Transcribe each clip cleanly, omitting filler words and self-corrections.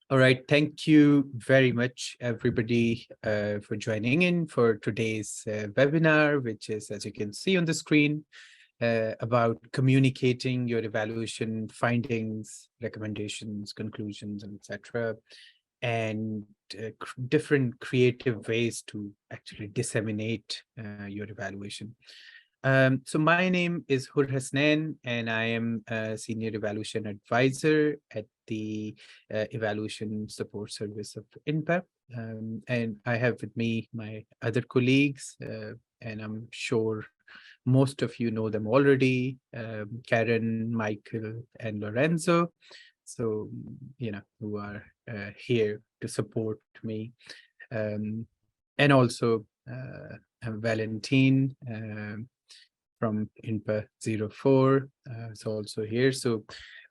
All right. Thank you very much, everybody, for joining in for today's webinar, which is, as you can see on the screen, about communicating your evaluation findings, recommendations, conclusions, and etc. And different creative ways to actually disseminate your evaluation. So my name is Hur Hasnain, and I am a Senior Evaluation Advisor at the Evaluation Support Service of INPEP. And I have with me my other colleagues, and I'm sure most of you know them already, Karen, Michael, and Lorenzo. So, who are here to support me. And also Valentine, from INPA 04 is also here. So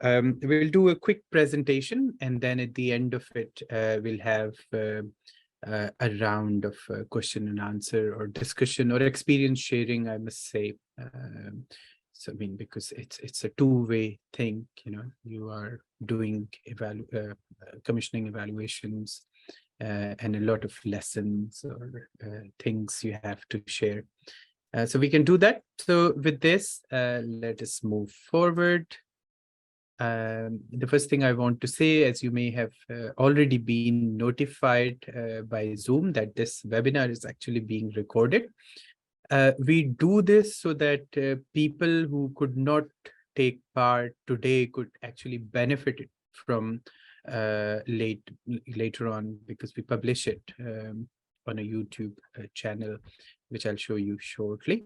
we'll do a quick presentation, and then at the end of it, we'll have a round of question and answer or discussion or experience sharing, I must say. So, I mean, because it's a two-way thing, you are doing commissioning evaluations and a lot of lessons or things you have to share. So we can do that. So with this, let us move forward. The first thing I want to say, as you may have already been notified by Zoom, that this webinar is actually being recorded. We do this so that people who could not take part today could actually benefit from later on, because we publish it on a YouTube channel, which I'll show you shortly.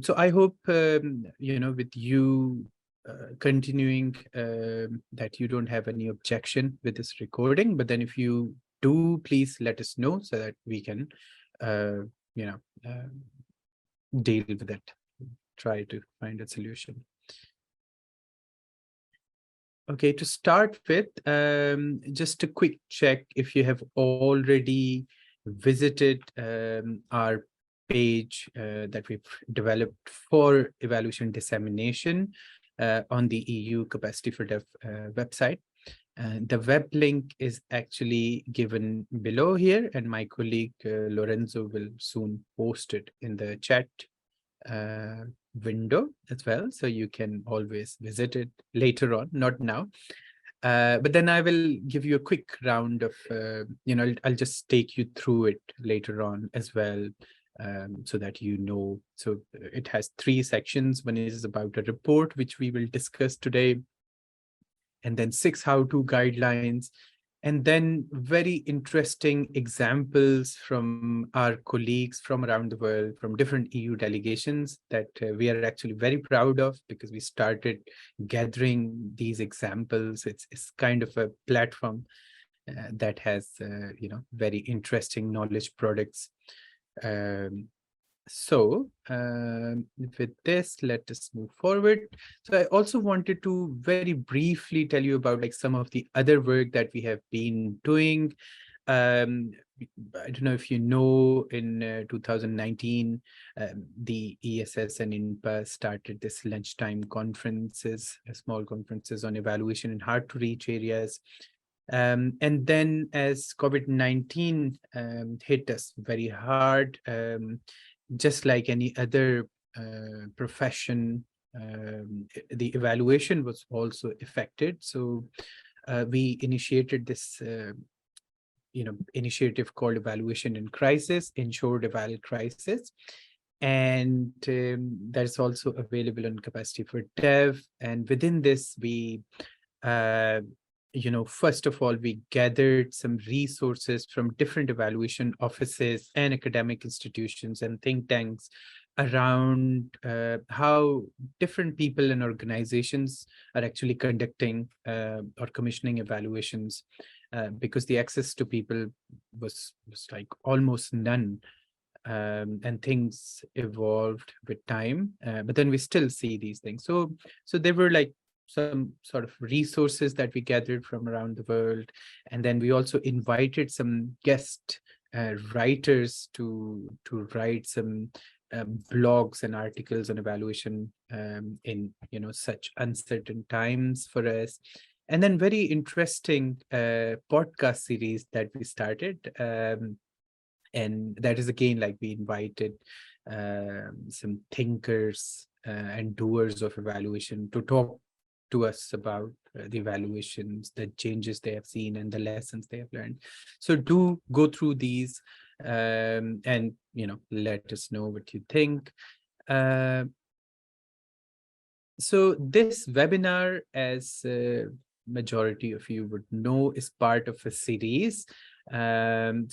So I hope, with you continuing, that you don't have any objection with this recording. But then if you do, please let us know so that we can, deal with it, try to find a solution. Okay, to start with, just a quick check if you have already visited our page that we've developed for evaluation dissemination on the EU Capacity for Dev website. The web link is actually given below here, and my colleague Lorenzo will soon post it in the chat window as well, so you can always visit it later on, not now. But then I will give you a quick round of, I'll just take you through it later on as well, so that you know. So it has 3 sections. One is about a report, which we will discuss today, and then 6 how-to guidelines, and then very interesting examples from our colleagues from around the world, from different EU delegations, that we are actually very proud of, because we started gathering these examples. It's kind of a platform that has, very interesting knowledge products. So with this, let us move forward. So I also wanted to very briefly tell you about some of the other work that we have been doing. I don't know if you know, in 2019, the ESS and INPA started this lunchtime conferences, small conferences on evaluation in hard to reach areas. And then as COVID-19 hit us very hard, just like any other profession, the evaluation was also affected. So we initiated this initiative called Evaluation in Crisis, Ensured Eval Crisis. And that's also available on Capacity for Dev. And within this, we first of all, we gathered some resources from different evaluation offices and academic institutions and think tanks around how different people and organizations are actually conducting or commissioning evaluations, because the access to people was like almost none. And things evolved with time, but then we still see these things. So there were some sort of resources that we gathered from around the world. And then we also invited some guest writers to write some blogs and articles on evaluation in such uncertain times for us. And then very interesting podcast series that we started. And that is again, like, we invited some thinkers and doers of evaluation to talk to us about the evaluations, the changes they have seen, and the lessons they have learned. So do go through these and let us know what you think. Uh, so this webinar, as majority of you would know, is part of a series. So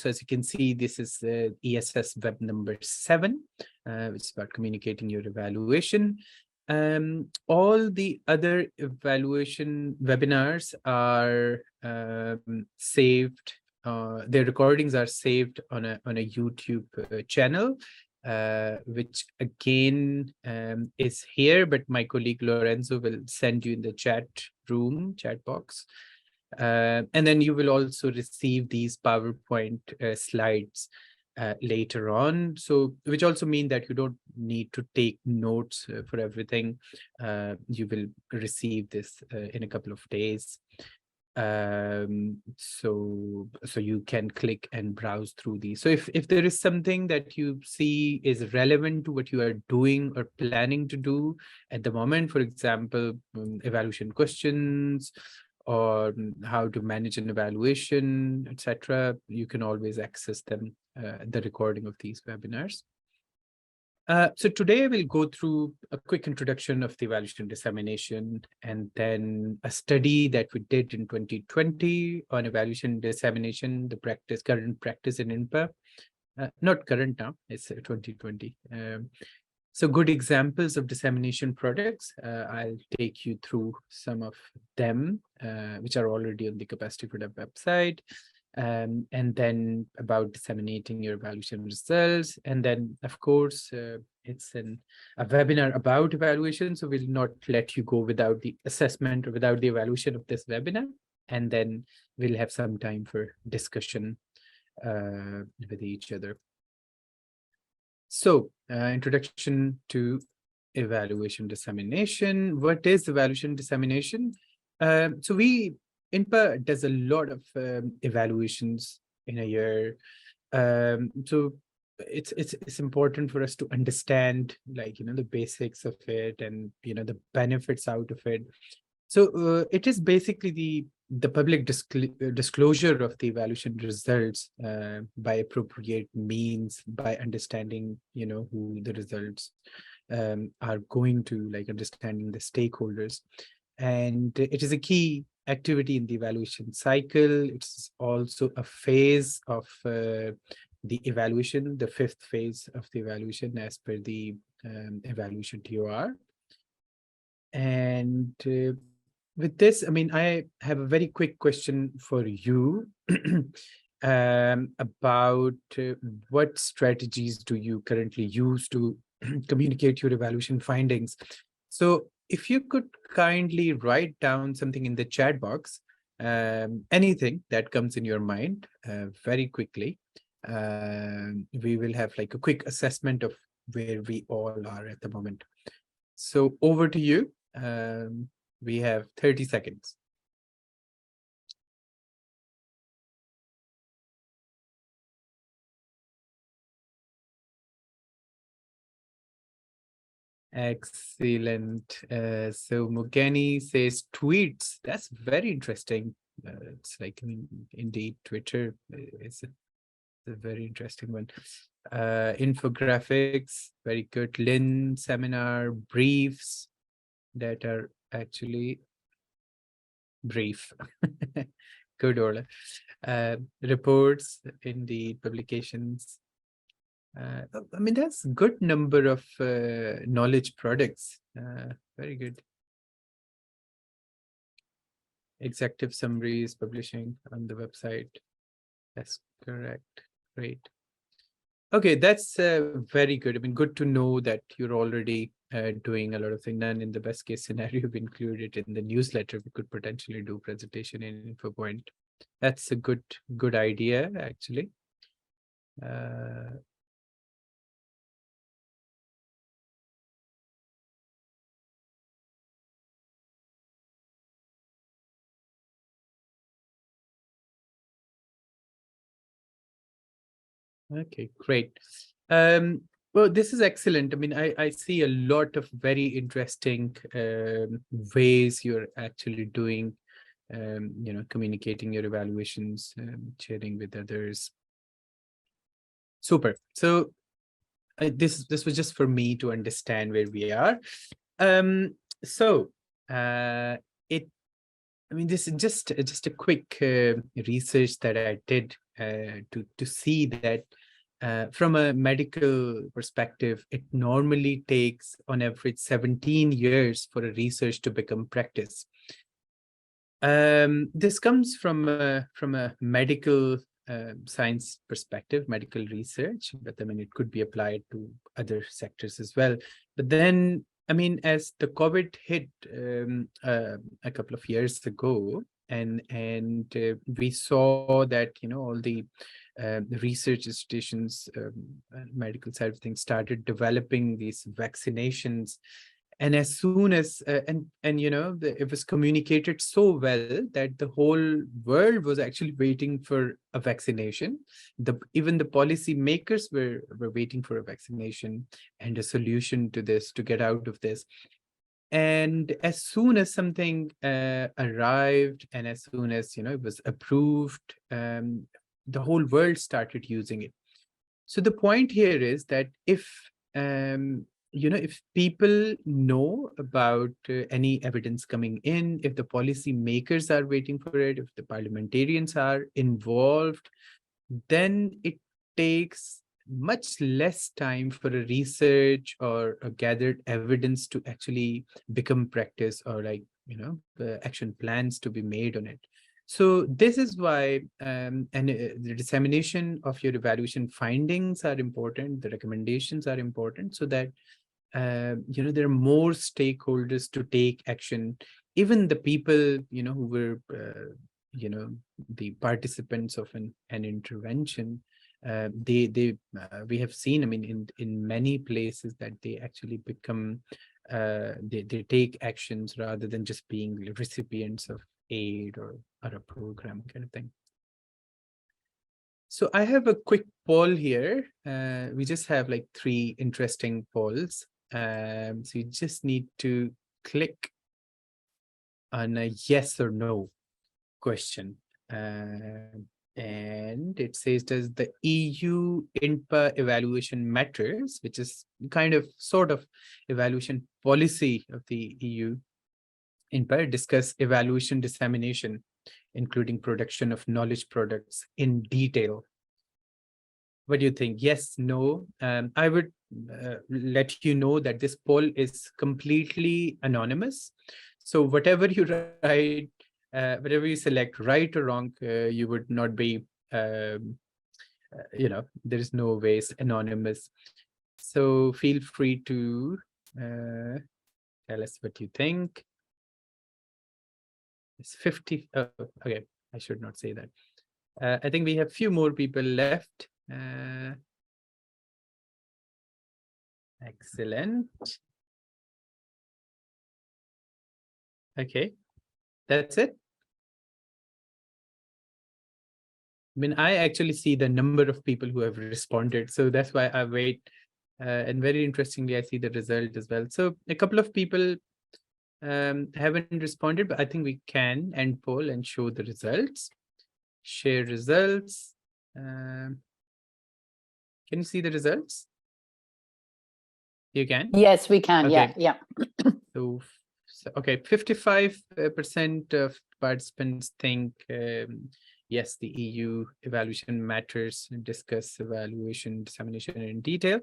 as you can see, this is ESS web number 7, which is about communicating your evaluation. All the other evaluation webinars are saved. Their recordings are saved on a YouTube channel, which again is here, but my colleague Lorenzo will send you in the chat box. And then you will also receive these PowerPoint slides later on. So, which also mean that you don't need to take notes for everything. You will receive this in a couple of days. So you can click and browse through these. So if there is something that you see is relevant to what you are doing or planning to do at the moment, for example, evaluation questions, or how to manage an evaluation, etc., you can always access them, the recording of these webinars. So today we'll go through a quick introduction of the evaluation dissemination, and then a study that we did in 2020 on evaluation dissemination, the current practice in INPA. Not current now, it's 2020. So good examples of dissemination products. I'll take you through some of them, which are already on the Capacity for Dev website. And then about disseminating your evaluation results. And then, of course, it's a webinar about evaluation, so we'll not let you go without the assessment or without the evaluation of this webinar. And then we'll have some time for discussion with each other. So, introduction to evaluation dissemination. What is evaluation dissemination? So INPA does a lot of evaluations in a year. So it's important for us to understand, like, the basics of it, and the benefits out of it. So it is basically the public disclosure of the evaluation results by appropriate means, by understanding who the results are going to, like understanding the stakeholders. And it is a key activity in the evaluation cycle. It's also a phase of the evaluation, the 5th phase of the evaluation as per the evaluation TOR. And with this, I mean, I have a very quick question for you about what strategies do you currently use to communicate your evaluation findings. So if you could kindly write down something in the chat box, anything that comes in your mind very quickly. We will have like a quick assessment of where we all are at the moment. So over to you. We have 30 seconds. Excellent. So Mugeni says tweets. That's very interesting. It's like, indeed, Twitter is a very interesting one. Infographics, very good. Lynn, seminar, briefs that are actually brief. Good, Orla. Reports, indeed, publications. I mean, that's a good number of knowledge products. Very good. Executive summaries, publishing on the website. That's correct. Great. Okay, that's very good. I mean, good to know that you're already doing a lot of things. And in the best case scenario, we include it in the newsletter. We could potentially do presentation in InfoPoint. That's a good idea, actually. Okay, great. Well, this is excellent. I mean, I see a lot of very interesting ways you're actually doing, communicating your evaluations, sharing with others. Super. So this was just for me to understand where we are. So it I mean, this is just a quick research that I did to see that from a medical perspective, it normally takes on average 17 years for a research to become practice. This comes from a medical science perspective, medical research, but I mean, it could be applied to other sectors as well. But then, I mean, as the COVID hit a couple of years ago, and we saw that, all the research institutions, medical side of things, started developing these vaccinations. And as soon as it was communicated so well that the whole world was actually waiting for a vaccination. Even the policy makers were waiting for a vaccination and a solution to this, to get out of this. And as soon as something arrived, and as soon as it was approved, the whole world started using it. So the point here is that if if people know about any evidence coming in, if the policy makers are waiting for it, if the parliamentarians are involved, then it takes much less time for a research or a gathered evidence to actually become practice, or the action plans to be made on it. So this is why the dissemination of your evaluation findings are important, the recommendations are important, so that there are more stakeholders to take action. Even the people who were the participants of an intervention, we have seen, I mean, in many places, that they actually become they take actions rather than just being recipients of aid or a program kind of thing. So I have a quick poll here. We just have like 3 interesting polls. So you just need to click on a yes or no question. And it says, does the EU INPA evaluation matters, which is kind of sort of evaluation policy of the EU INPA, discuss evaluation dissemination, including production of knowledge products in detail? What do you think? Yes, no? I would let you know that this poll is completely anonymous. So whatever you write, whatever you select, right or wrong, you would not be, there is no ways anonymous. So feel free to tell us what you think. It's 50. Oh, okay, I should not say that. I think we have few more people left. Excellent. Okay, that's it. I mean, I actually see the number of people who have responded, so that's why I wait. And very interestingly, I see the result as well. So a couple of people haven't responded, but I think we can end poll and show the results. Share results. Can you see the results? You can? Yes, we can. Okay. Yeah. So okay, 55% of participants think yes, the EU evaluation matters, and discuss evaluation dissemination in detail.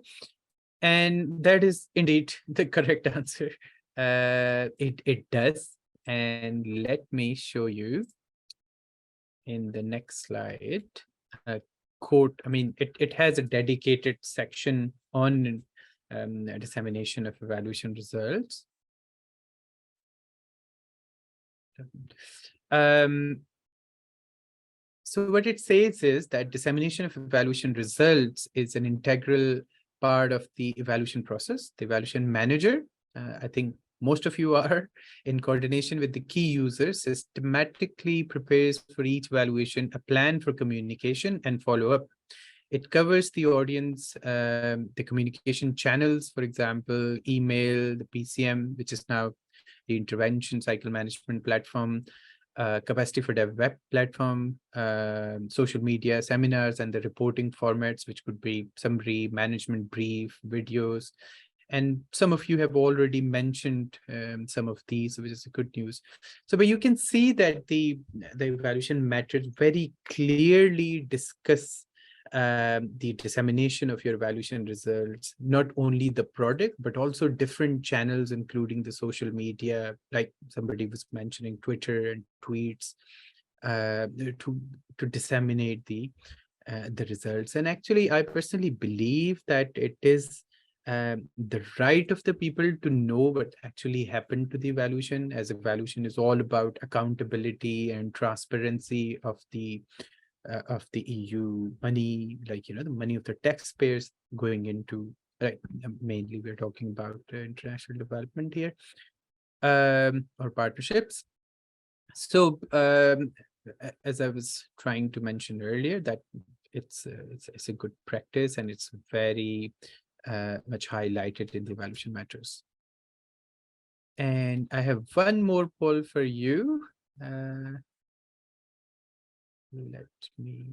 And that is indeed the correct answer. It does. And let me show you in the next slide a quote. I mean, it has a dedicated section on dissemination of evaluation results. So what it says is that dissemination of evaluation results is an integral part of the evaluation process. The evaluation manager, I think most of you are, in coordination with the key users, systematically prepares for each evaluation a plan for communication and follow-up. It covers the audience, the communication channels, for example, email, the PCM, which is now the intervention cycle management platform, capacity for dev web platform, social media, seminars, and the reporting formats, which could be summary, management brief, videos. And some of you have already mentioned some of these, which is good news. So, but you can see that the evaluation methods very clearly discuss the dissemination of your evaluation results, not only the product, but also different channels, including the social media, like somebody was mentioning Twitter and tweets, to disseminate the results. And actually, I personally believe that it is the right of the people to know what actually happened to the evaluation, as evaluation is all about accountability and transparency of the EU money, like, the money of the taxpayers going into, like, mainly we're talking about international development here, or partnerships. So as I was trying to mention earlier, that it's a good practice, and it's very much highlighted in the evaluation matters. And I have one more poll for you. Let me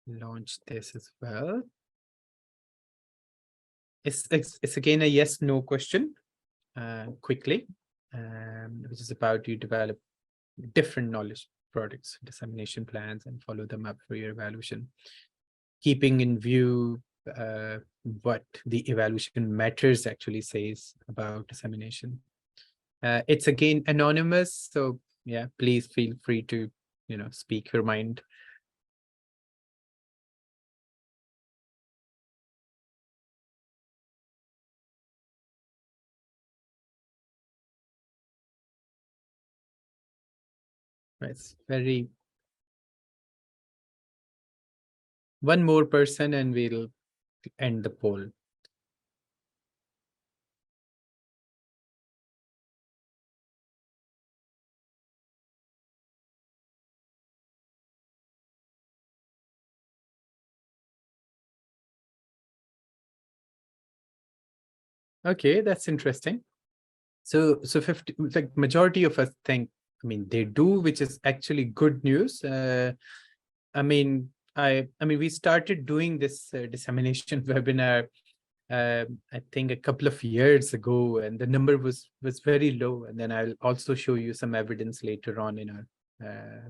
launch this as well. It's again a yes/no question, quickly, which is about you develop different knowledge products, dissemination plans, and follow them up for your evaluation, keeping in view what the evaluation matters actually says about dissemination. It's again anonymous, so yeah, please feel free to speak your mind. It's very one more person and we'll end the poll. Okay, that's interesting. So 50, like majority of us think, I mean, they do, which is actually good news. I mean, we started doing this dissemination webinar, I think a couple of years ago, and the number was very low. And then I'll also show you some evidence later on in our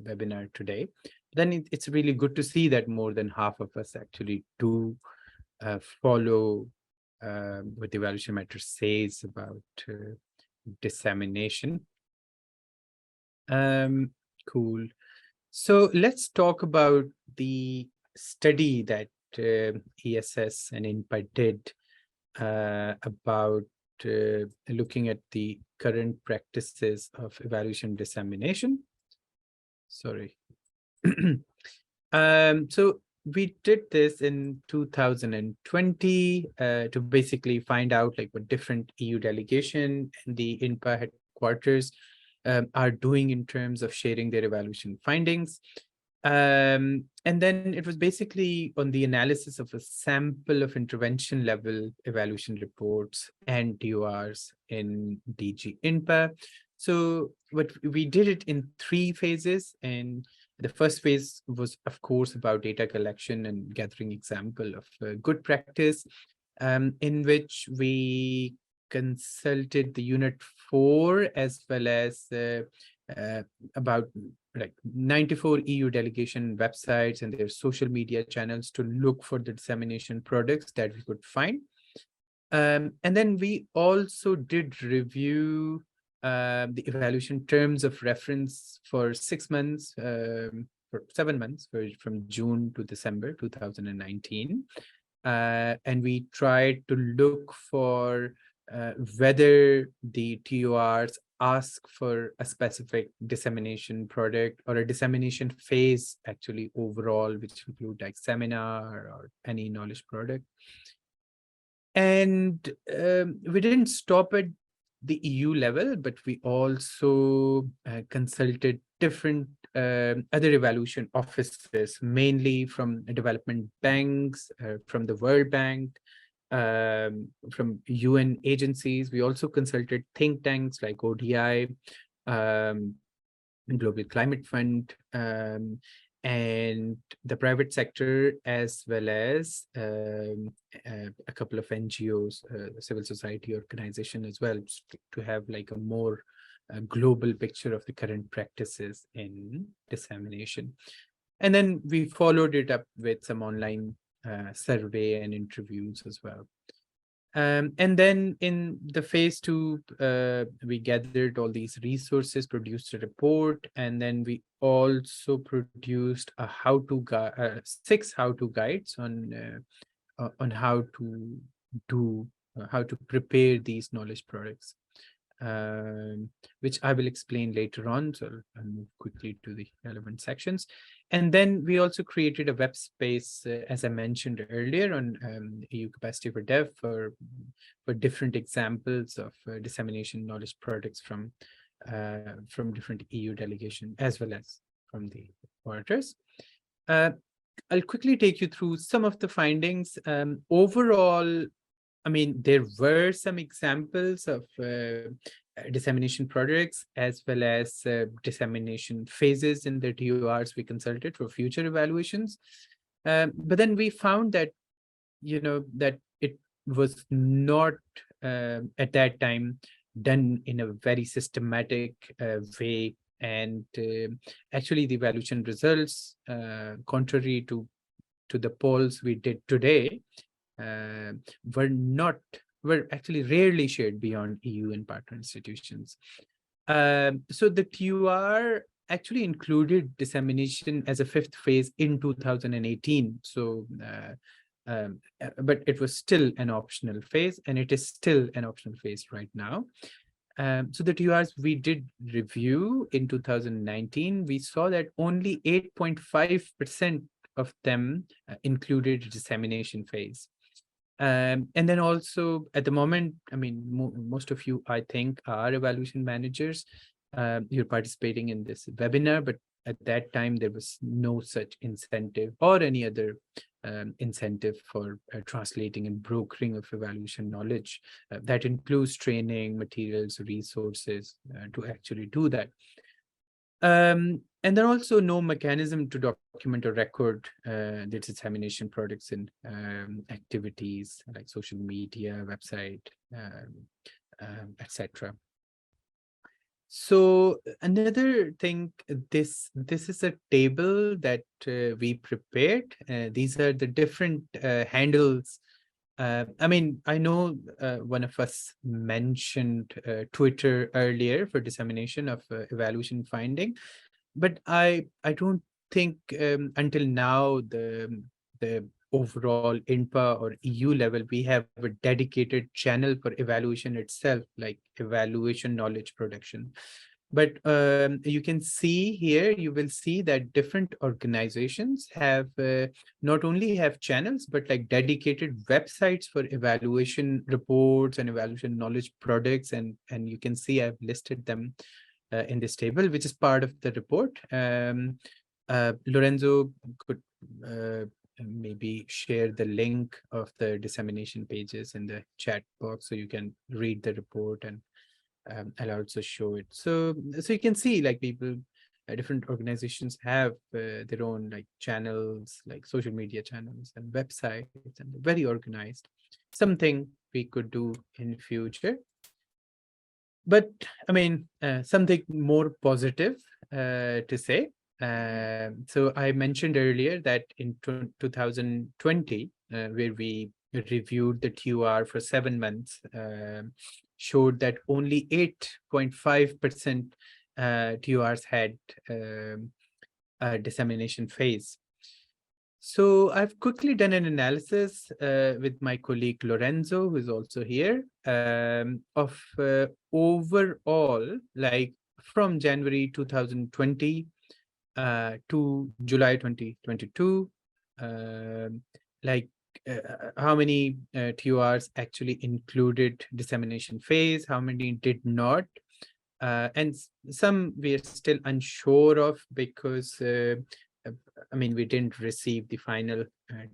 webinar today. Then it's really good to see that more than half of us actually do follow what the evaluation matrix says about dissemination. Cool. So let's talk about the study that ESS and INPA did about looking at the current practices of evaluation dissemination. Sorry. So we did this in 2020 to basically find out like what different EU delegation and the INPA headquarters are doing in terms of sharing their evaluation findings. And then it was basically on the analysis of a sample of intervention level evaluation reports and DORs in DG INPA. So what we did it in 3 phases, and the first phase was, of course, about data collection and gathering example of good practice, in which we consulted the Unit 4 as well as about like 94 EU delegation websites and their social media channels to look for the dissemination products that we could find. And then we also did review the evaluation terms of reference for 6 months, for 7 months, from June to December 2019. And we tried to look for whether the TORs ask for a specific dissemination product or a dissemination phase actually overall, which include like seminar or any knowledge product. And we didn't stop at the EU level, but we also consulted different other evaluation offices, mainly from development banks, from the World Bank, from UN agencies. We also consulted think tanks like ODI, Global Climate Fund, and the private sector, as well as a couple of NGOs, civil society organization as well, to have like a more global picture of the current practices in dissemination. And then we followed it up with some online survey and interviews as well. And then in the phase 2, we gathered all these resources, produced a report, and then we also produced a six how-to guides on how to do how to prepare these knowledge products, which I will explain later on. So I'll move quickly to the relevant sections. And then we also created a web space, as I mentioned earlier, on EU Capacity for Dev for different examples of dissemination knowledge products from different EU delegation, as well as from the orators. I'll quickly take you through some of the findings. Overall, I mean, there were some examples of dissemination projects, as well as dissemination phases in the TORs we consulted for future evaluations. But then we found that, that it was not at that time done in a very systematic way. And actually, the evaluation results, contrary to the polls we did today, were actually rarely shared beyond EU and partner institutions. So the TUR actually included dissemination as a fifth phase in 2018. So, but it was still an optional phase, and it is still an optional phase right now. So the TURs we did review in 2019, we saw that only 8.5% of them included dissemination phase. And then also at the moment, I mean, most of you, I think, are evaluation managers. You're participating in this webinar, but at that time, there was no such incentive or any other incentive for translating and brokering of evaluation knowledge. That includes training, materials, resources to actually do that. And then also no mechanism to document or record the dissemination products in activities like social media, website, etc. So another thing, this is a table that we prepared. These are the different handles. I mean, I know one of us mentioned Twitter earlier for dissemination of evaluation finding, but I don't think until now the overall INPA or EU level, we have a dedicated channel for evaluation itself, like evaluation knowledge production. But you can see here, you will see that different organizations have not only have channels, but like dedicated websites for evaluation reports and evaluation knowledge products. And you can see I've listed them in this table, which is part of the report. Lorenzo could maybe share the link of the dissemination pages in the chat box so you can read the report, and I'll also show it. So you can see like people, different organizations have their own like channels, like social media channels and websites, and very organized. Something we could do in future. But I mean, something more positive to say. So I mentioned earlier that in 2020, where we reviewed the TUR for 7 months, showed that only 8.5% TURs had a dissemination phase. So I've quickly done an analysis with my colleague Lorenzo, who is also here, of overall, like from January 2020 to July 2022, like how many TURs actually included dissemination phase, how many did not. And some we are still unsure of because, I mean, we didn't receive the final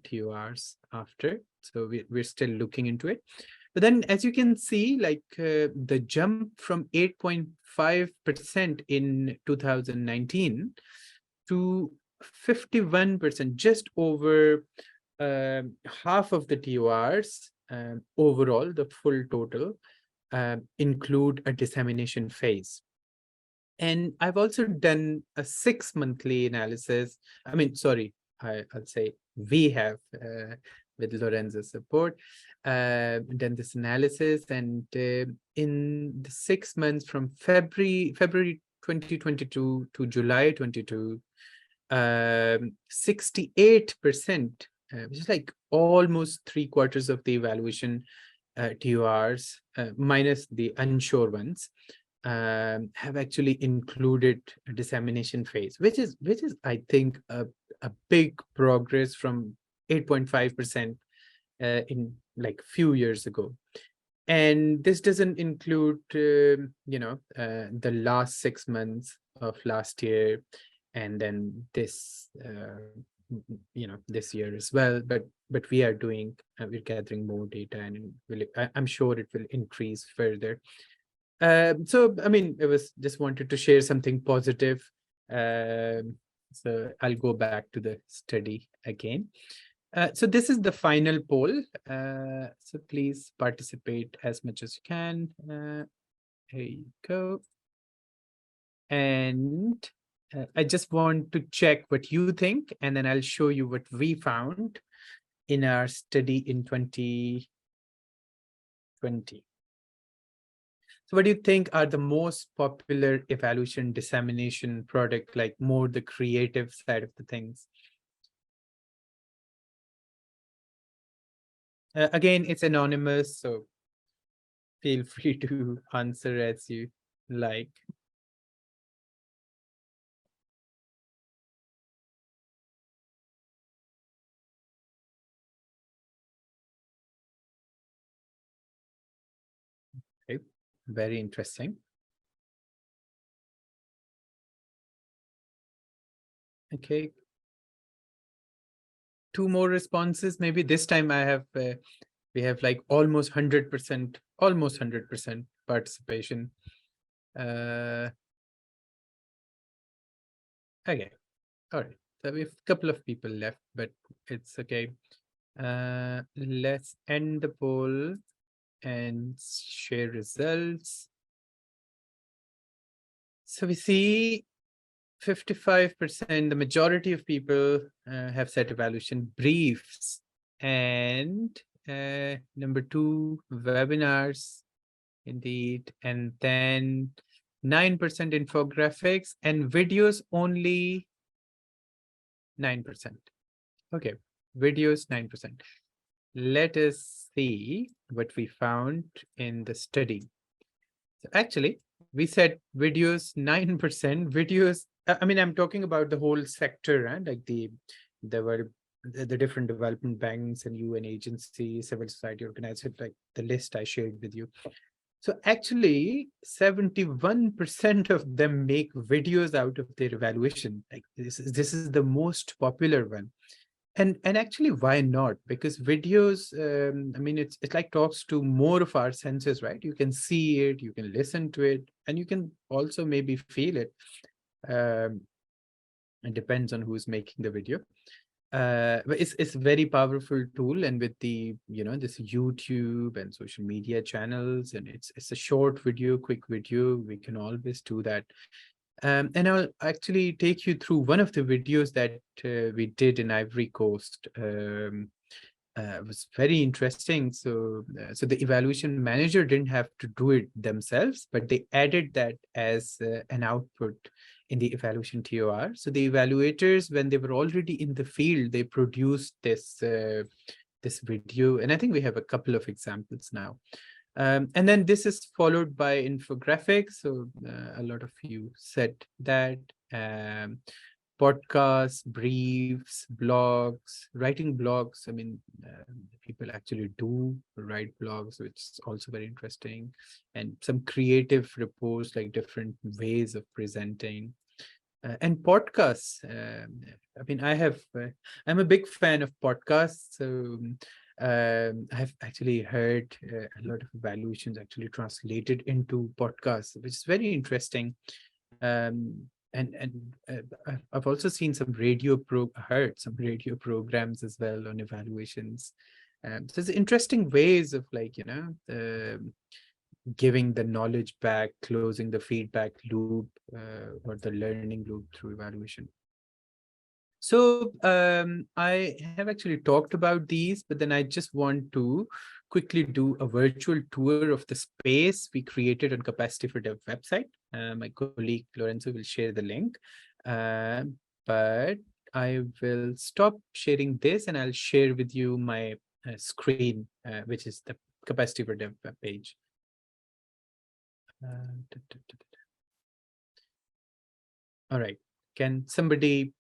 TORs after. So we're still looking into it. But then, as you can see, like the jump from 8.5% in 2019 to 51%, just over half of the TORs overall, the full total, include a dissemination phase. And I've also done a 6-monthly analysis. I mean, sorry, I'll say we have, with Lorenzo's support, done this analysis. And in the 6 months from February 2022 to July 22, 68%, which is like almost 3/4 of the evaluation TORs, minus the unsure ones, have actually included a dissemination phase, which is I think a big progress from 8.5% in like few years ago. And this doesn't include the last 6 months of last year, and then this this year as well. But we are doing, we're gathering more data, and I'm sure it will increase further. So I mean, it was just wanted to share something positive. So I'll go back to the study again. So this is the final poll. So please participate as much as you can. Here you go. And I just want to check what you think, and then I'll show you what we found in our study in 2020. So what do you think are the most popular evaluation dissemination product, like more the creative side of the things? Again, it's anonymous, so feel free to answer as you like. Okay, very interesting. Okay, 2 more responses. Maybe this time I have we have like almost 100%, almost 100% participation. Okay, all right. So we have a couple of people left, but it's okay. Let's end the poll and share results. So we see 55%, the majority of people have set evaluation briefs, and number 2, webinars, indeed, and then 9% infographics, and videos only 9%. Okay, videos 9%. Let us see what we found in the study. So actually, we said videos 9%, videos, I mean, I'm talking about the whole sector, and like the different development banks and UN agencies, civil society organizations, like the list I shared with you. So actually, 71% of them make videos out of their evaluation. Like this is the most popular one. And actually, why not? Because videos, I mean, it's like talks to more of our senses, right? You can see it, you can listen to it, and you can also maybe feel it. It depends on who's making the video. But it's a very powerful tool, and with the this YouTube and social media channels, and it's a short video, quick video, we can always do that. And I'll actually take you through one of the videos that we did in Ivory Coast. It was very interesting. So the evaluation manager didn't have to do it themselves, but they added that as an output in the evaluation TOR. So the evaluators, when they were already in the field, they produced this this video, and I think we have a couple of examples now. And then this is followed by infographics. So a lot of you said that. podcasts, briefs, blogs, writing blogs. I mean, people actually do write blogs, which is also very interesting, and some creative reports, like different ways of presenting. And podcasts. I mean, I'm a big fan of podcasts. So I've actually heard a lot of evaluations actually translated into podcasts, which is very interesting. And I've also seen heard some radio programs as well on evaluations. So it's interesting ways of, like, giving the knowledge back, closing the feedback loop, or the learning loop through evaluation. So I have actually talked about these, but then I just want to quickly do a virtual tour of the space we created on Capacity for Dev website. My colleague Lorenzo will share the link, but I will stop sharing this and I'll share with you my screen, which is the Capacity for Dev web page. All right, can somebody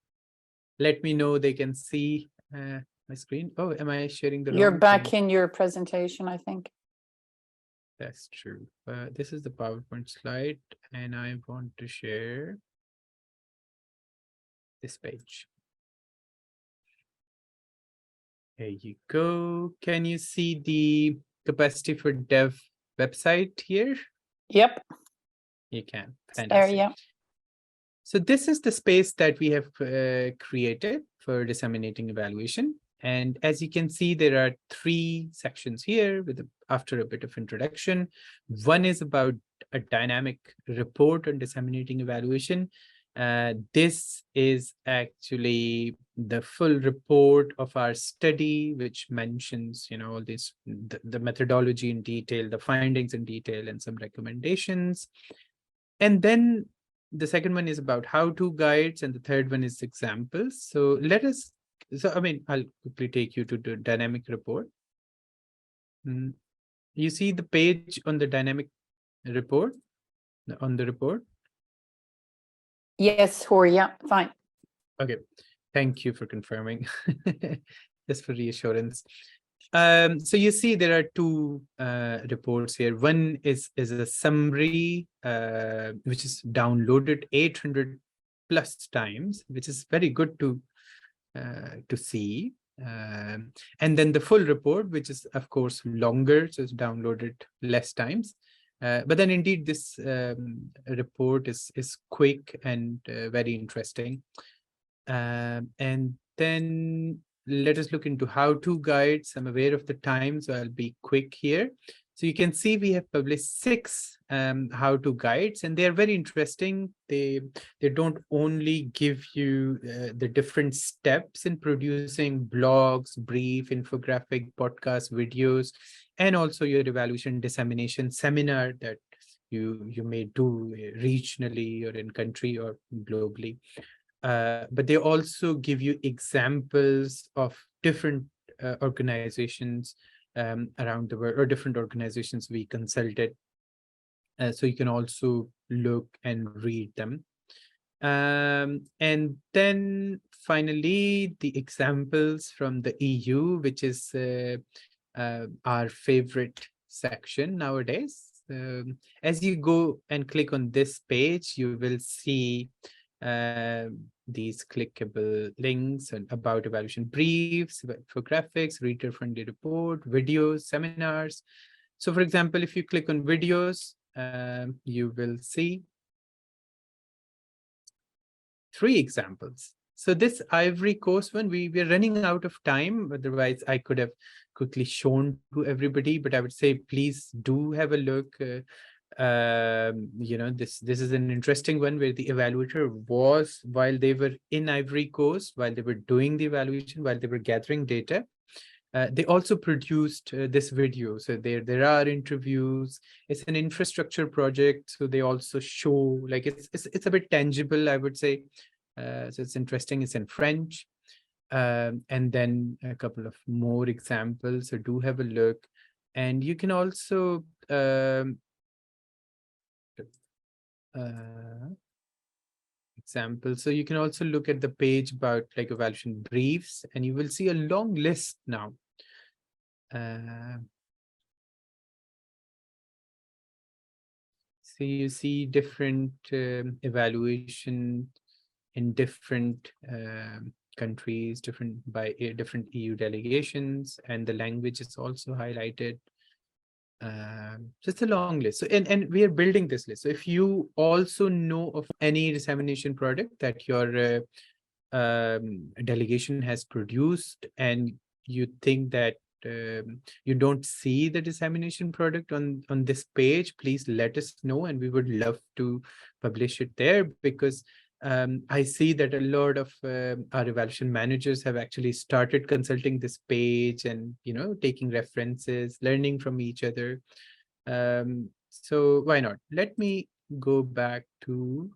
let me know they can see my screen? Oh, am I sharing the You're wrong back thing? in your presentation, I think. That's true. This is the PowerPoint slide, and I want to share this page. There you go. Can you see the Capacity for Dev website here? Yep. You can. There, Fantastic. yeah. So this is the space that we have created for disseminating evaluation. And as you can see, there are 3 sections here after a bit of introduction. One is about a dynamic report on disseminating evaluation. This is actually the full report of our study, which mentions, all this, the methodology in detail, the findings in detail, and some recommendations. And then the second one is about how-to guides, and the third one is examples. So I'll quickly take you to the dynamic report. You see the page on the dynamic report, on the report? Yes, Hori, yeah, fine. Okay, thank you for confirming, just for reassurance. So you see there are 2 reports here. One is a summary, which is downloaded 800 plus times, which is very good to see. And then the full report, which is of course longer, so it's downloaded less times. But then indeed this report is quick and very interesting. And then let us look into how-to guides. I'm aware of the time, so I'll be quick here. So you can see we have published 6 how-to guides, and they are very interesting. They don't only give you the different steps in producing blogs, brief, infographic, podcast, videos, and also your evaluation dissemination seminar that you may do regionally or in country or globally. But they also give you examples of different organizations around the world, or different organizations we consulted. So you can also look and read them. And then finally, the examples from the EU, which is our favorite section nowadays. As you go and click on this page, you will see these clickable links and about evaluation briefs, infographics, reader-friendly report, videos, seminars. So for example, if you click on videos, you will see 3 examples. So this Ivory Coast one, we're running out of time. Otherwise, I could have quickly shown to everybody, but I would say, please do have a look. This is an interesting one where the evaluator was, while they were in Ivory Coast, while they were doing the evaluation, while they were gathering data, they also produced this video. So there are interviews. It's an infrastructure project, so they also show, like, it's a bit tangible, I would say. So it's interesting. It's in French. And then a couple of more examples. So do have a look. And you can also example. So you can also look at the page about like evaluation briefs, and you will see a long list now. So you see different evaluation in different countries, different EU delegations, and the language is also highlighted. Just a long list. So and we are building this list. So if you also know of any dissemination product that your delegation has produced, and you think that you don't see the dissemination product on this page, please let us know, and we would love to publish it there, because I see that a lot of our evaluation managers have actually started consulting this page and, taking references, learning from each other. So why not? Let me go back to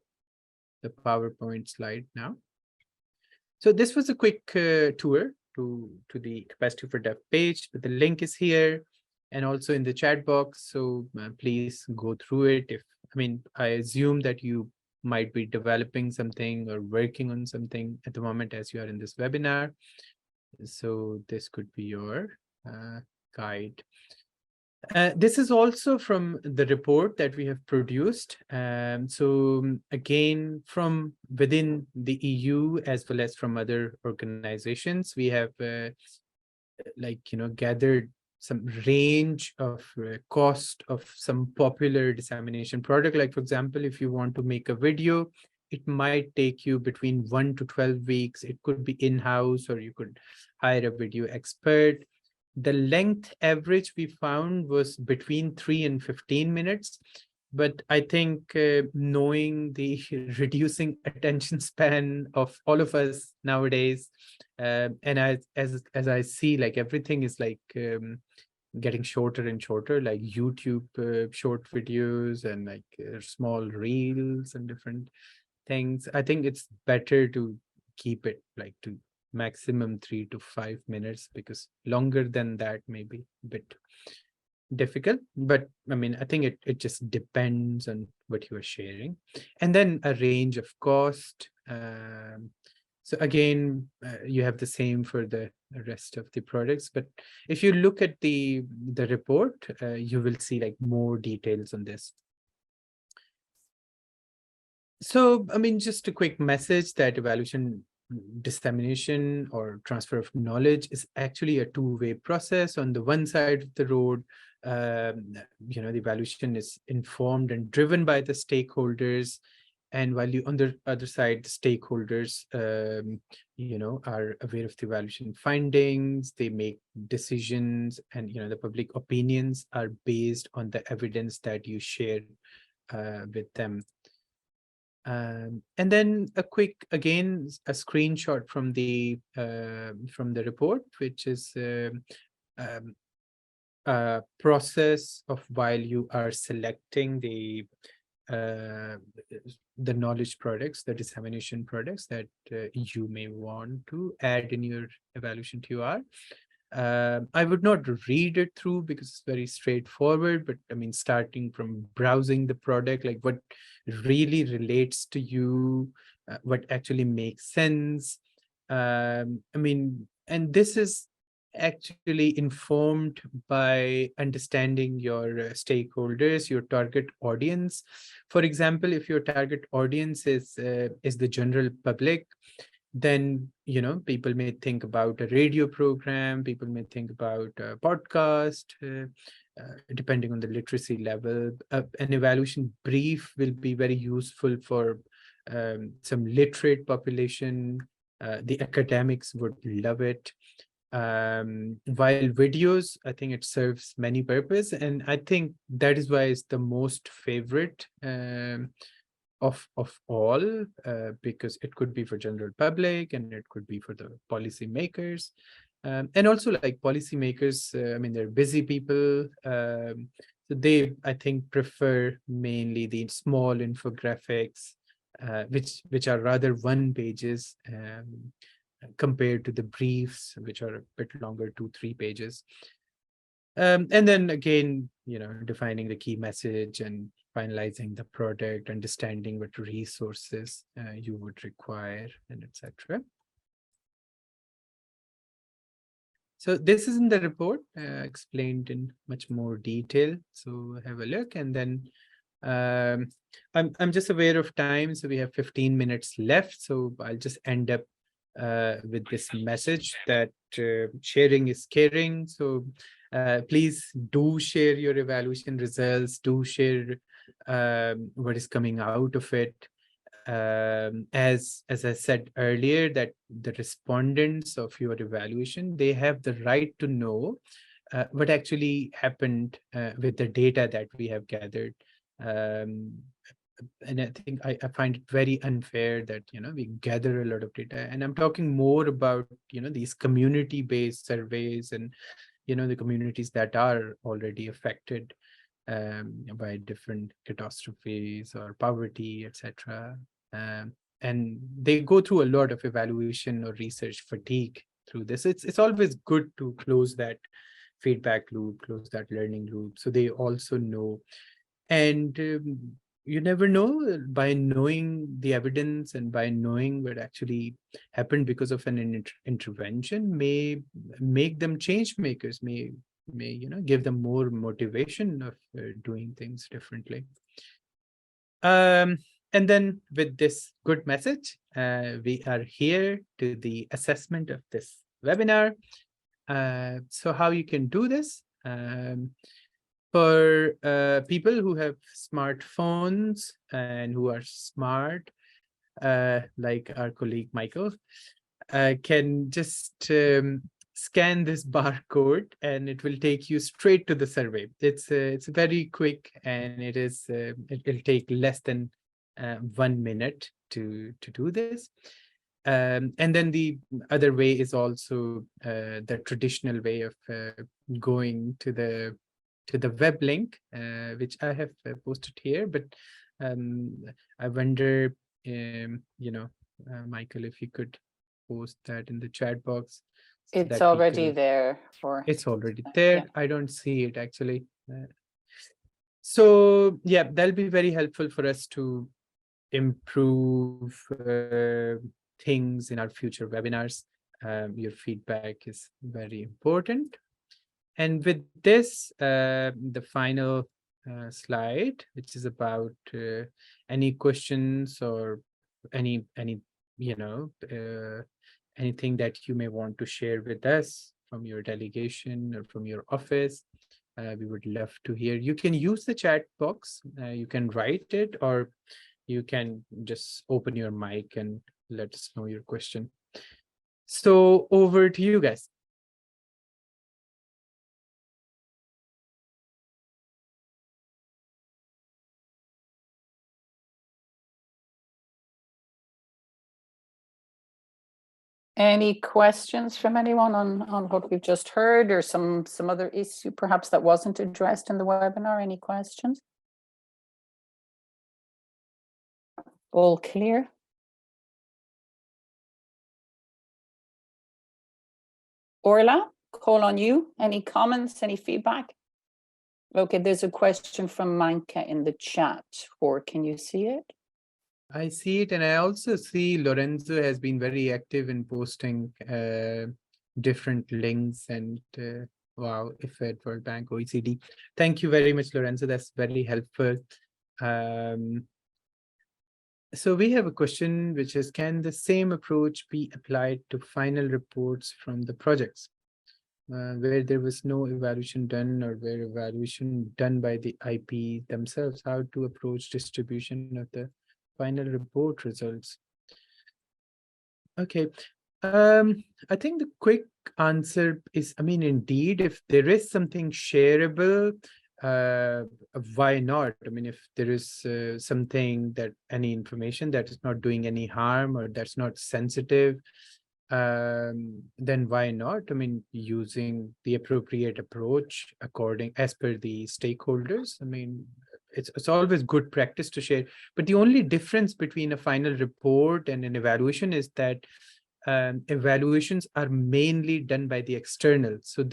the PowerPoint slide now. So this was a quick tour to the Capacity for Dev page, but the link is here and also in the chat box. So please go through it. I assume that you might be developing something or working on something at the moment as you are in this webinar. So this could be your guide. This is also from the report that we have produced. So again, from within the EU as well as from other organizations, we have gathered some range of cost of some popular dissemination product. Like, for example, if you want to make a video, it might take you between 1 to 12 weeks. It could be in-house, or you could hire a video expert. The length average we found was between 3 and 15 minutes. But I think knowing the reducing attention span of all of us nowadays, and as I see, like, everything is like getting shorter and shorter, like YouTube short videos and like small reels and different things. I think it's better to keep it like to maximum 3 to 5 minutes, because longer than that may be a bit difficult. But I think it just depends on what you are sharing. And then a range of cost. So again, you have the same for the rest of the products. But if you look at the report, you will see like more details on this. So, just a quick message that evaluation dissemination or transfer of knowledge is actually a two-way process. On the one side of the road, the evaluation is informed and driven by the stakeholders. And while on the other side, the stakeholders, are aware of the evaluation findings, they make decisions, and, the public opinions are based on the evidence that you share with them. And then a screenshot from the report, which is a process of while you are selecting the knowledge products, the dissemination products that you may want to add in your evaluation TOR. I would not read it through because it's very straightforward, but starting from browsing the product, like what really relates to you, what actually makes sense. And this is actually informed by understanding your stakeholders, your target audience. For example, if your target audience is the general public, then people may think about a radio program, people may think about a podcast, depending on the literacy level. An evaluation brief will be very useful for some literate population. The academics would love it. While videos, I think it serves many purposes, and I think that is why it's the most favorite of all, because it could be for general public and it could be for the policy makers, and also like policymakers. They're busy people, so they, I think, prefer mainly the small infographics, which are rather one pages, compared to the briefs, which are a bit longer, 2-3 pages. And then again, defining the key message and finalizing the product, understanding what resources you would require, and etc. So this is in the report, explained in much more detail. So have a look, and then I'm just aware of time, so we have 15 minutes left. So I'll just end up with this message that sharing is caring. So please do share your evaluation results. Do share what is coming out of it. As I said earlier, that the respondents of your evaluation, they have the right to know what actually happened with the data that we have gathered. And I think I find it very unfair that, we gather a lot of data, and I'm talking more about, these community-based surveys and, the communities that are already affected by different catastrophes or poverty, etc. And they go through a lot of evaluation or research fatigue through this. It's always good to close that feedback loop, close that learning loop, so they also know. And you never know, by knowing the evidence and by knowing what actually happened because of an intervention may make them change makers, may give them more motivation of doing things differently. And then with this good message, we are here to the assessment of this webinar. So how you can do this? For people who have smartphones and who are smart, like our colleague Michael, can just scan this barcode and it will take you straight to the survey. It's very quick, and it'll take less than 1 minute to do this. And then the other way is also the traditional way of going to the web link, which I have posted here. But I wonder, Michael, if you could post that in the chat box. So It's that we already can- there for. It's already there. Yeah. I don't see it actually. So yeah, that'll be very helpful for us to improve things in our future webinars. Your feedback is very important. And with this, the final slide, which is about any questions or any anything that you may want to share with us from your delegation or from your office. We would love to hear. You can use the chat box. You can write it, or you can just open your mic and let us know your question. So over to you guys. Any questions from anyone on what we've just heard, or some other issue perhaps that wasn't addressed in the webinar? Any questions? All clear? Orla, call on you. Any comments, any feedback? Okay, there's a question from Manka in the chat, or can you see it? I see it, and I also see Lorenzo has been very active in posting different links and wow, IFED, World Bank, OECD. Thank you very much, Lorenzo. That's very helpful. So we have a question which is, can the same approach be applied to final reports from the projects where there was no evaluation done, or where evaluation done by the IP themselves? How to approach distribution of the final report results? Okay, I think the quick answer is, indeed, if there is something shareable, why not? If there is something, that any information that is not doing any harm or that's not sensitive, then why not? Using the appropriate approach as per the stakeholders. It's always good practice to share, but the only difference between a final report and an evaluation is that evaluations are mainly done by the external. So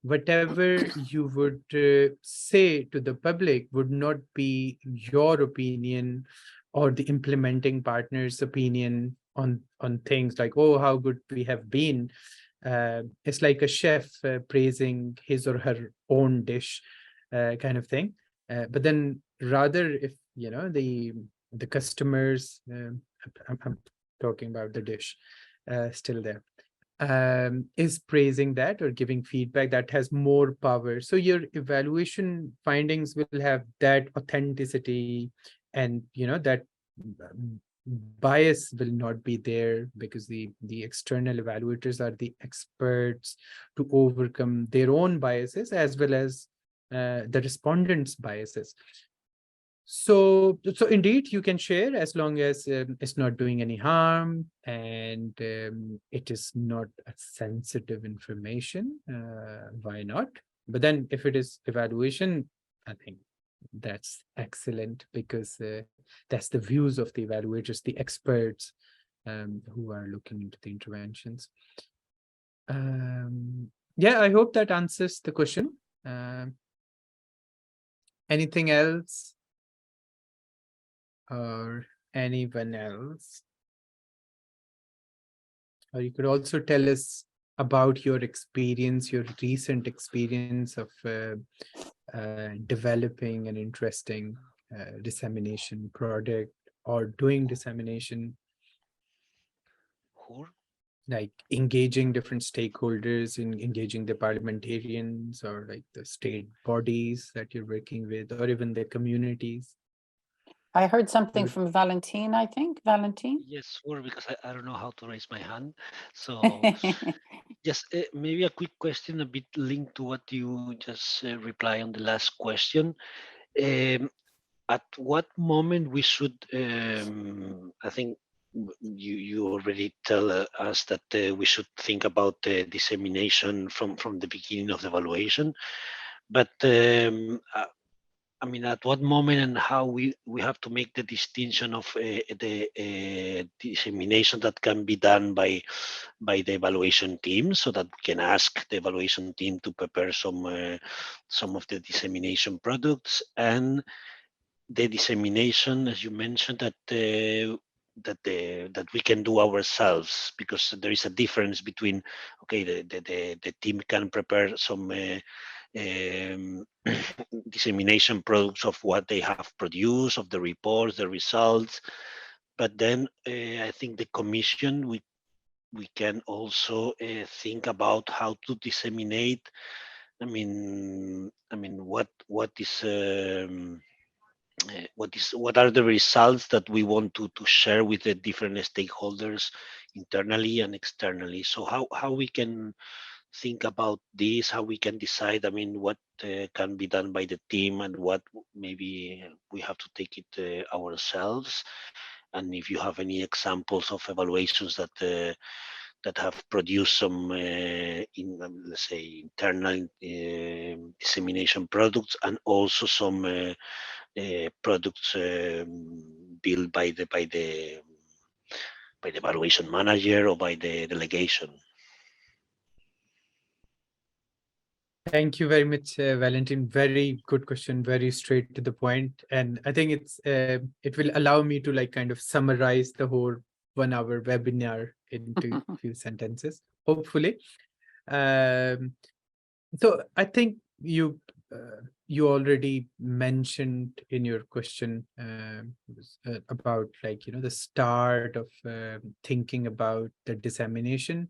whatever you would say to the public would not be your opinion or the implementing partner's opinion on things like, oh, how good we have been. It's like a chef praising his or her own dish, kind of thing. But then rather, if the customers, I'm talking about the dish, still there, is praising that or giving feedback, that has more power. So your evaluation findings will have that authenticity, and that bias will not be there, because the external evaluators are the experts to overcome their own biases as well as the respondents' biases. So indeed, you can share as long as it's not doing any harm, and it is not a sensitive information. Why not? But then if it is evaluation, I think that's excellent, because that's the views of the evaluators, the experts who are looking into the interventions. Yeah, I hope that answers the question. Anything else? Or anyone else? Or you could also tell us about your experience, your recent experience of developing an interesting dissemination product or doing dissemination, like engaging different stakeholders, in engaging the parliamentarians or like the state bodies that you're working with, or even the communities. I heard something from Valentine, I think. Valentine? Yes, sure, because I don't know how to raise my hand. So just maybe a quick question, a bit linked to what you just reply on the last question. At what moment we should, I think you already tell us that we should think about the dissemination from the beginning of the evaluation, but I mean, at what moment and how we have to make the distinction of the dissemination that can be done by the evaluation team, so that we can ask the evaluation team to prepare some of the dissemination products, and the dissemination, as you mentioned, that that we can do ourselves, because there is a difference between, okay, the team can prepare some dissemination products of what they have produced, of the reports, the results, but then I think the commission, we can also think about how to disseminate. I mean, what is what are the results that we want to share with the different stakeholders internally and externally. So how we can think about this, how we can decide, I mean, what can be done by the team and what maybe we have to take it ourselves. And if you have any examples of evaluations that have produced some let's say internal dissemination products, and also some products built by the evaluation manager or by the delegation. Thank you very much, Valentin. Very good question, very straight to the point. And I think it will allow me to like kind of summarize the whole 1 hour webinar into a few sentences, hopefully. So I think you already mentioned in your question about like, the start of thinking about the dissemination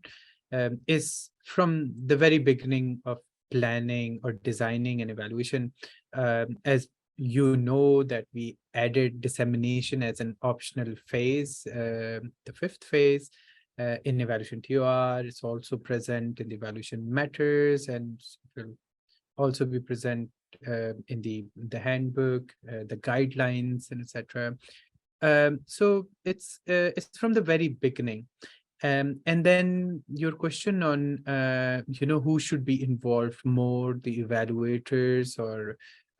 is from the very beginning of planning or designing an evaluation. As you know, that we added dissemination as an optional phase, the 5th phase in evaluation TOR. It's also present in the evaluation matters, and will also be present in the handbook, the guidelines, and etc. So it's from the very beginning. And then your question on who should be involved more, the evaluators or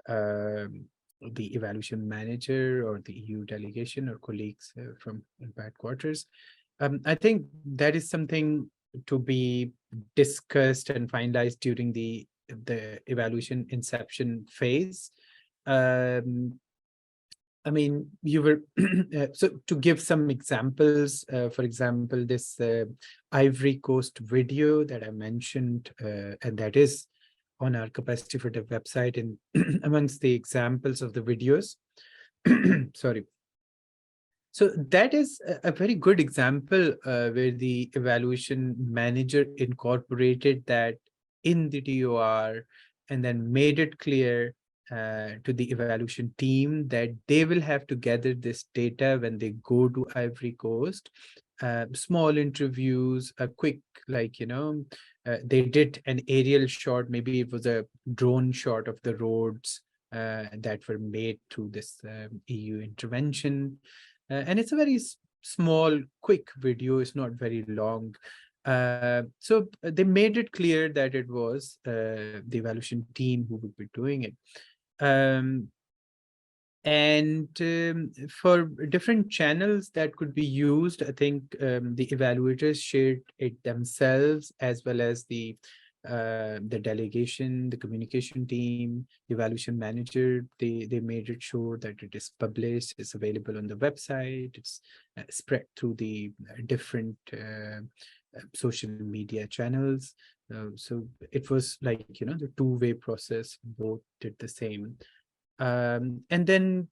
the evaluation manager or the EU delegation or colleagues from headquarters. I think that is something to be discussed and finalized during the evaluation inception phase. Um, I mean, you were so to give some examples. For example, this Ivory Coast video that I mentioned, and that is on our Capacity for Dev website, and amongst the examples of the videos. Sorry. So that is a very good example where the evaluation manager incorporated that in the DOR and then made it clear to the evaluation team that they will have to gather this data when they go to Ivory Coast. Small interviews, a quick, like, they did an aerial shot, maybe it was a drone shot of the roads that were made through this EU intervention. And it's a very small, quick video. It's not very long. So they made it clear that it was the evaluation team who would be doing it. And for different channels that could be used, I think the evaluators shared it themselves, as well as the delegation, the communication team, the evaluation manager. They made it sure that it is published, it's available on the website, it's spread through the different social media channels. So it was like, the two-way process, both did the same. And then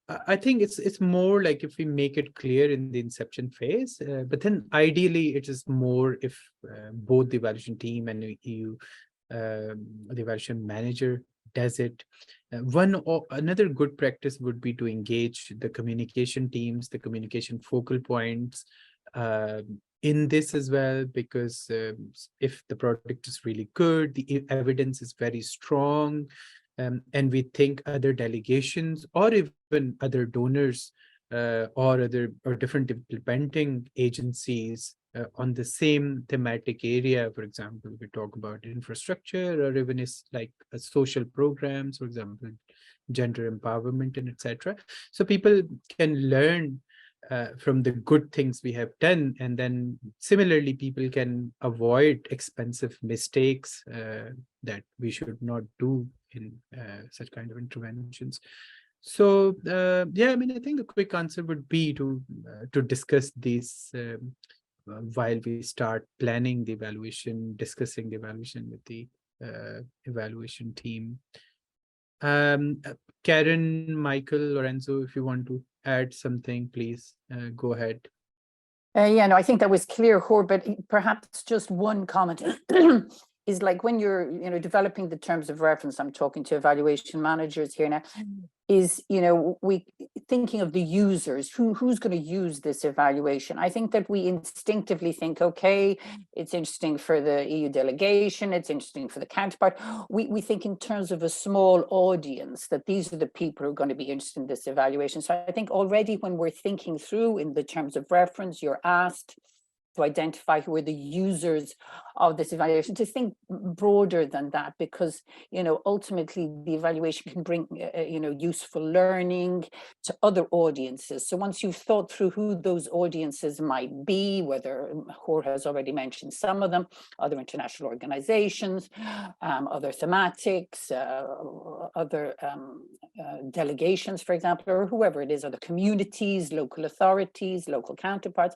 I think it's more like if we make it clear in the inception phase, but then ideally it is more if both the evaluation team and the evaluation manager does it. Another good practice would be to engage the communication teams, the communication focal points in this as well, because if the product is really good, the evidence is very strong, and we think other delegations or even other donors or different implementing agencies on the same thematic area, for example, we talk about infrastructure, or even is like social programs, for example, gender empowerment and etc. So people can learn from the good things we have done, and then similarly people can avoid expensive mistakes that we should not do in such kind of interventions. So yeah, I mean, I think the quick answer would be to discuss these while we start planning the evaluation, discussing the evaluation with the evaluation team. Karen, Michael, Lorenzo, if you want to add something, please go ahead. Yeah, no, I think that was clear, Hor, but perhaps just one comment is like when you're, developing the terms of reference, I'm talking to evaluation managers here now, is, we thinking of the users, who's going to use this evaluation. I think that we instinctively think, okay, it's interesting for the EU delegation, it's interesting for the counterpart. We think in terms of a small audience, that these are the people who are going to be interested in this evaluation. So I think already when we're thinking through in the terms of reference, you're asked to identify who are the users of this evaluation, to think broader than that, because, ultimately the evaluation can bring, useful learning to other audiences. So once you've thought through who those audiences might be, whether Jorge has already mentioned some of them, other international organizations, other thematics, other delegations, for example, or whoever it is, other communities, local authorities, local counterparts.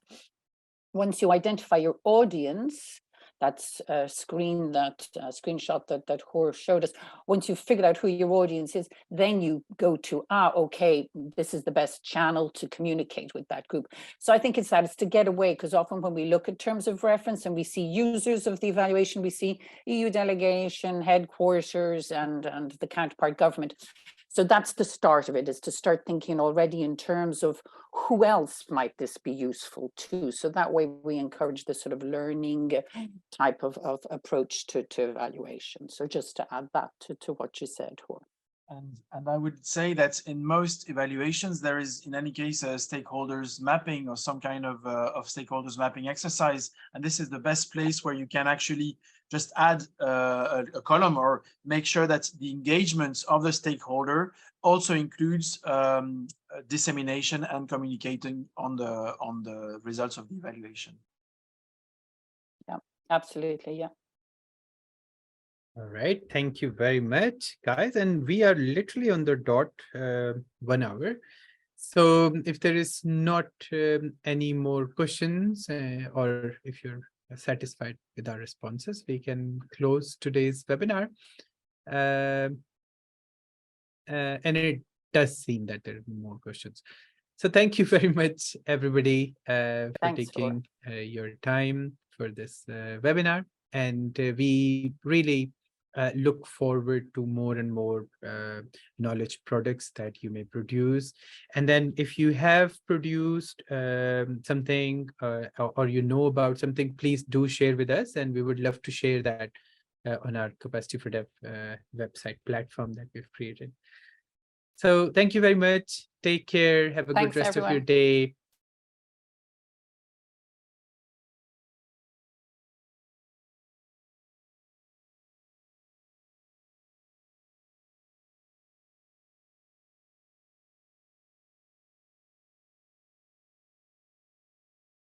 Once you identify your audience, that's a screenshot that Jorge showed us. Once you've figured out who your audience is, then you go to, okay, this is the best channel to communicate with that group. So I think it's to get away, because often when we look at terms of reference and we see users of the evaluation, we see EU delegation, headquarters, and the counterpart government. So that's the start of it, is to start thinking already in terms of who else might this be useful to. So that way we encourage this sort of learning type of approach to evaluation. So just to add that to what you said, Jorge. And I would say that in most evaluations, there is, in any case, a stakeholders mapping or some kind of stakeholders mapping exercise. And this is the best place where you can actually just add a column or make sure that the engagement of the stakeholder also includes dissemination and communicating on the results of the evaluation. Yeah, absolutely. Yeah. All right, thank you very much, guys. And we are literally on the dot 1 hour. So if there is not any more questions or if you're satisfied with our responses, we can close today's webinar. And it does seem that there are more questions. So thank you very much, everybody, for taking your time for this webinar. And we really look forward to more and more knowledge products that you may produce. And then if you have produced something or you know about something, please do share with us. And we would love to share that on our Capacity for Dev website platform that we've created. So thank you very much. Take care. Have a good rest of your day.